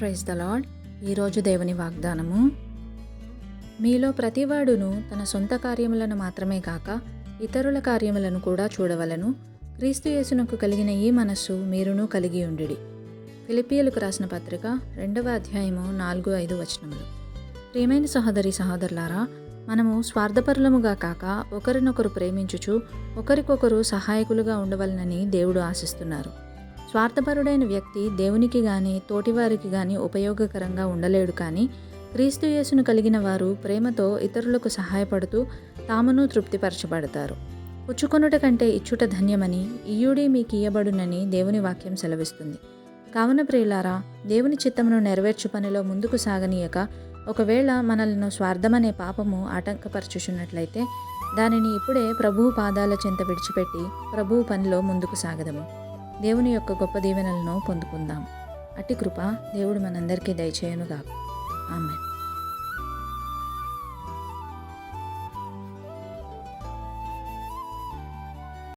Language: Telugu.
Praise the lord. ఈరోజు దేవుని వాగ్దానము, మీలో ప్రతివాడును తన సొంత కార్యములను మాత్రమే కాక ఇతరుల కార్యములను కూడా చూడవలను. క్రీస్తు యేసునకు కలిగిన ఈ మనస్సు మీరును కలిగి ఉండిడి. ఫిలిప్పీయులకు రాసిన పత్రిక 2వ అధ్యాయము 4-5 వచనములు. ప్రియమైన సహోదరి సహోదరులారా, మనము స్వార్థపరులముగా కాక ఒకరినొకరు ప్రేమించుచు ఒకరికొకరు సహాయకులుగా ఉండవలనని దేవుడు ఆశిస్తున్నారు. స్వార్థపరుడైన వ్యక్తి దేవునికి గాని తోటివారికి గాని ఉపయోగకరంగా ఉండలేడు. కానీ క్రీస్తు యేసును కలిగిన వారు ప్రేమతో ఇతరులకు సహాయపడుతూ తామును తృప్తిపరచబడతారు. పుచ్చుకొనుట కంటే ఇచ్చుట ధన్యమని, ఇయ్యుడి మీకు ఇయ్యబడునని దేవుని వాక్యం సెలవిస్తుంది. కావున ప్రియులారా, దేవుని చిత్తమును నెరవేర్చు పనిలో ముందుకు సాగనీయక ఒకవేళ మనలను స్వార్థమనే పాపము ఆటంకపరచుచున్నట్లయితే దానిని ఇప్పుడే ప్రభువు పాదాల చెంత విడిచిపెట్టి ప్రభువు పనిలో ముందుకు సాగదము. దేవుని యొక్క గొప్ప దీవెనలను పొందుకుందాం. అట్టి కృప దేవుడు మనందరికీ దయచేయునుగాక. ఆమేన్.